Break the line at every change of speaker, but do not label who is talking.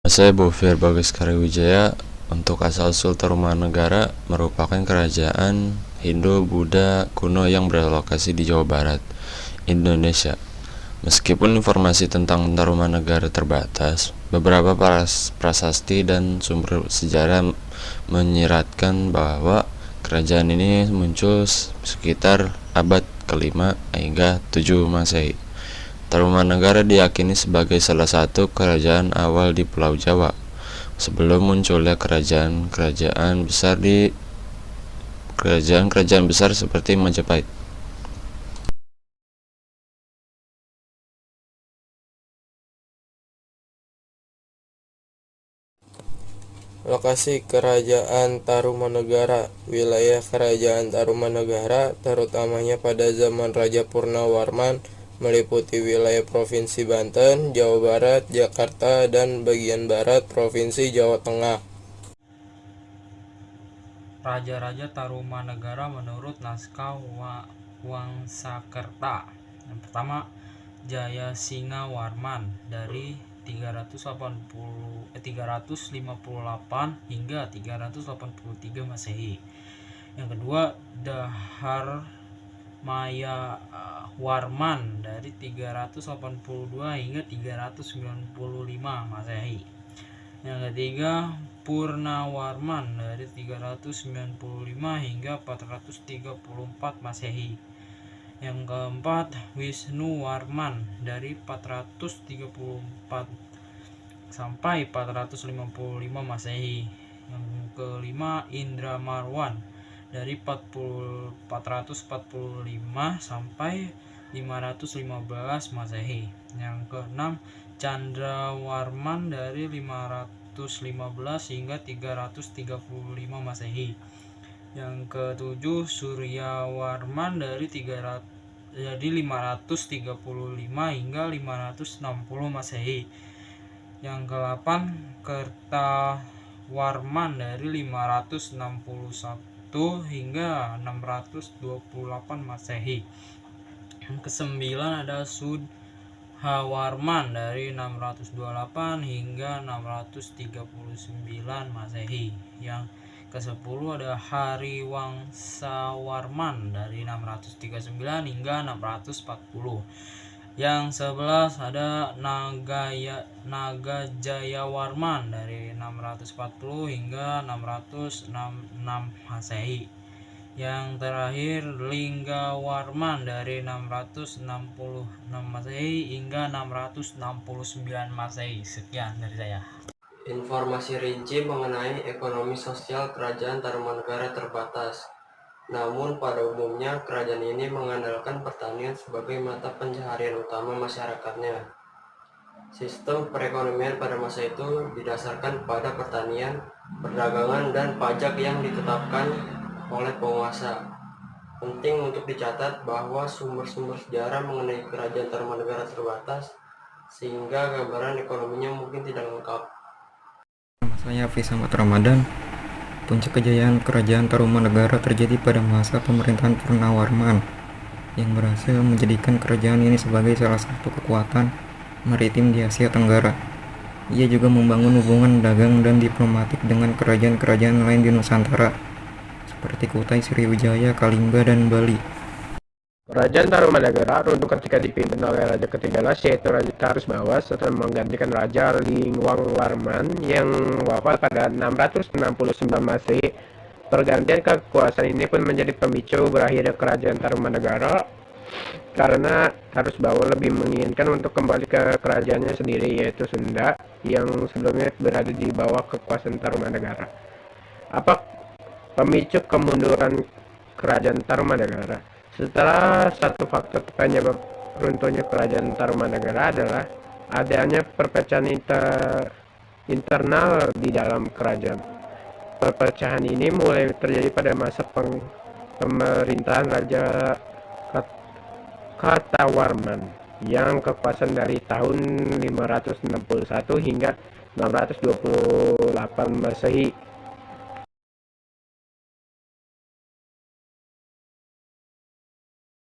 Saya Bovir Bagaskaryawijaya. Untuk asal-usul Tarumanegara merupakan kerajaan Hindu-Buddha kuno yang berlokasi di Jawa Barat, Indonesia. Meskipun informasi tentang Tarumanegara terbatas, beberapa prasasti dan sumber sejarah menyiratkan bahwa kerajaan ini muncul sekitar abad ke-5 hingga 7 Masehi. Tarumanegara diyakini sebagai salah satu kerajaan awal di Pulau Jawa, sebelum munculnya kerajaan besar seperti Majapahit.
Lokasi Kerajaan Tarumanegara. Wilayah Kerajaan Tarumanegara, terutamanya pada zaman Raja Purnawarman, meliputi wilayah Provinsi Banten, Jawa Barat, Jakarta, dan bagian barat Provinsi Jawa Tengah.
Raja-raja Tarumanegara menurut naskah Wangsakerta. Yang pertama, Jayasingawarman dari 358 hingga 383 Masehi. Yang kedua, Dahar Maya Warman dari 382 hingga 395 Masehi. Yang ketiga, Purnawarman dari 395 hingga 434 Masehi. Yang keempat, Wisnuwarman dari 434 sampai 455 Masehi. Yang kelima, Indramarwan dari 445 sampai 515 Masehi. Yang keenam, Candrawarman dari 515 hingga 335 Masehi. Yang ketujuh, Suryawarman dari 535 hingga 560 Masehi. Yang ke-8, Kertawarman dari 561 hingga 628 Masehi. Yang ke-9 ada Sudhawarman dari 628 hingga 639 Masehi. Yang ke-10 ada Hariwangsawarman dari 639 hingga 640. Yang 11 ada Nagajayawarman dari 640 hingga 666 Masehi. Yang terakhir, Linggawarman dari 666 Masehi hingga 669 Masehi. Sekian dari saya.
Informasi rinci mengenai ekonomi sosial Kerajaan Tarumanegara terbatas. Namun pada umumnya kerajaan ini mengandalkan pertanian sebagai mata pencaharian utama masyarakatnya. Sistem perekonomian pada masa itu didasarkan pada pertanian, perdagangan, dan pajak yang ditetapkan oleh penguasa. Penting untuk dicatat bahwa sumber-sumber sejarah mengenai Kerajaan Tarumanegara terbatas, sehingga gambaran ekonominya mungkin tidak lengkap.
Nama saya Hafiz Ahmad Ramadan. Puncak kejayaan Kerajaan Tarumanegara terjadi pada masa pemerintahan Purnawarman yang berhasil menjadikan kerajaan ini sebagai salah satu kekuatan maritim di Asia Tenggara. Ia juga membangun hubungan dagang dan diplomatik dengan kerajaan-kerajaan lain di Nusantara seperti Kutai, Sriwijaya, Kalimba, dan Bali.
Kerajaan Tarumanegara runtuh ketika dipimpin oleh Raja ke-13, yaitu Raja Tarusbawa, setelah menggantikan Raja Lingwangwarman yang wafat pada 669 Masehi. Pergantian kekuasaan ini pun menjadi pemicu berakhirnya Kerajaan Tarumanegara, karena Tarusbawa lebih menginginkan untuk kembali ke kerajaannya sendiri, yaitu Sunda, yang sebelumnya berada di bawah kekuasaan Tarumanegara. Apa pemicu kemunduran Kerajaan Tarumanegara? Setelah satu faktor penyebab runtuhnya Kerajaan Tarumanegara adalah adanya perpecahan internal di dalam kerajaan. Perpecahan ini mulai terjadi pada masa pemerintahan Raja Kartawarman yang kekuasaan dari tahun 561 hingga 628 Masehi.